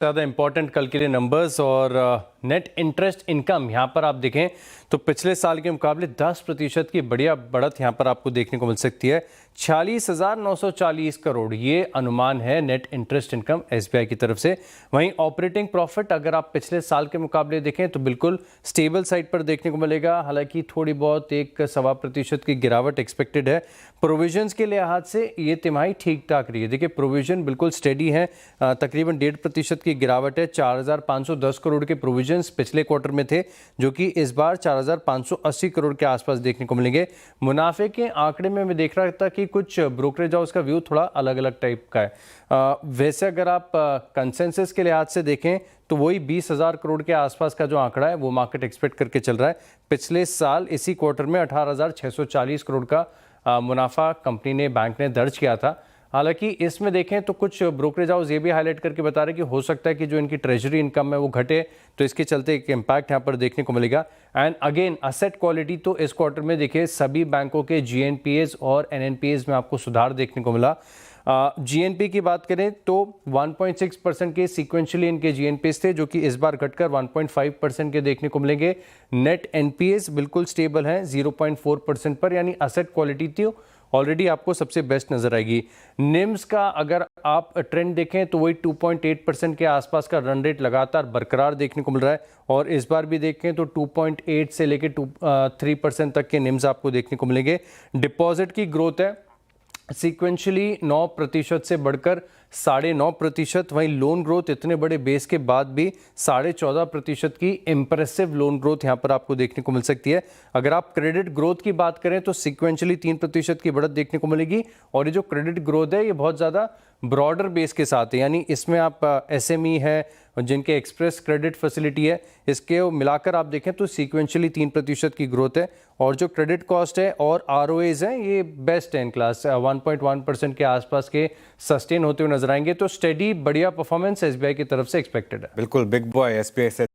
ज़्यादा इंपॉर्टेंट कल के लिए नंबर्स और नेट इंटरेस्ट इनकम यहाँ पर आप देखें तो पिछले साल के मुकाबले 10% की बढ़िया बढ़त यहाँ पर आपको देखने को मिल सकती है। 46,940 करोड़ ये अनुमान है नेट इंटरेस्ट इनकम एसबीआई की तरफ से। वहीं ऑपरेटिंग प्रॉफिट अगर आप पिछले साल के मुकाबले देखें तो बिल्कुल स्टेबल साइड पर देखने को मिलेगा, हालांकि थोड़ी बहुत 1.25% की गिरावट एक्सपेक्टेड है। प्रोविजंस के लिहाज से ये तिमाही ठीक ठाक रही है। देखिए प्रोविजन बिल्कुल स्टेडी है, तकरीबन 1.5% की गिरावट है। 4,510 करोड़ के प्रोविजंस पिछले क्वार्टर में थे, जो कि इस बार 4,580 करोड़ के आसपास देखने को मिलेंगे। मुनाफे के आंकड़े में मैं देख रहा था कि कुछ ब्रोकरेज हाउस का व्यू थोड़ा अलग अलग टाइप का है। वैसे अगर आप कंसेंसस के लिहाज से देखें तो वही 20,000 करोड़ के आसपास का जो आंकड़ा है वो मार्केट एक्सपेक्ट करके चल रहा है। पिछले साल इसी क्वार्टर में 18,640 करोड़ का मुनाफा कंपनी ने, बैंक ने दर्ज किया था। हालांकि इसमें देखें तो कुछ ब्रोकरेज हाउस ये भी हाईलाइट करके बता रहे हैं कि हो सकता है कि जो इनकी ट्रेजरी इनकम है वो घटे, तो इसके चलते एक इम्पैक्ट यहाँ पर देखने को मिलेगा। एंड अगेन असेट क्वालिटी तो इस क्वार्टर में देखिए सभी बैंकों के जीएनपीएस और एनएनपीएस में आपको सुधार देखने को मिला। जीएनपी की बात करें तो 1.6% के सीक्वेंशियली इनके जीएनपीएस थे, जो कि इस बार घटकर 1.5% के देखने को मिलेंगे। नेट एनपीएस बिल्कुल स्टेबल है 0.4% पर, यानी असेट क्वालिटी थी ऑलरेडी आपको सबसे बेस्ट नजर आएगी। निम्स का अगर आप ट्रेंड देखें तो वही 2.8% के आसपास का रन रेट लगातार बरकरार देखने को मिल रहा है, और इस बार भी देखें तो 2.8 से लेकर 3% तक के निम्स आपको देखने को मिलेंगे। डिपॉजिट की ग्रोथ है सीक्वेंशियली 9% से बढ़कर 9.5%। वहीं लोन ग्रोथ इतने बड़े बेस के बाद भी 14.5% की इंप्रेसिव लोन ग्रोथ यहां पर आपको देखने को मिल सकती है। अगर आप क्रेडिट ग्रोथ की बात करें तो सीक्वेंशियली 3% की बढ़त देखने को मिलेगी, और ये जो क्रेडिट ग्रोथ है ये बहुत ज़्यादा ब्रॉडर बेस के साथ है, यानी इसमें आप एसएमई है जिनके एक्सप्रेस क्रेडिट फैसिलिटी है, इसके मिलाकर आप देखें तो सीक्वेंशियली 3% की ग्रोथ है। और जो क्रेडिट कॉस्ट है और आरओएज हैं ये बेस्ट है इन क्लास, 1.1% के आसपास के सस्टेन होते हुए नजर आएंगे। तो स्टेडी बढ़िया परफॉर्मेंस एसबीआई की तरफ से एक्सपेक्टेड है। बिल्कुल बिग बॉय एसबीआई से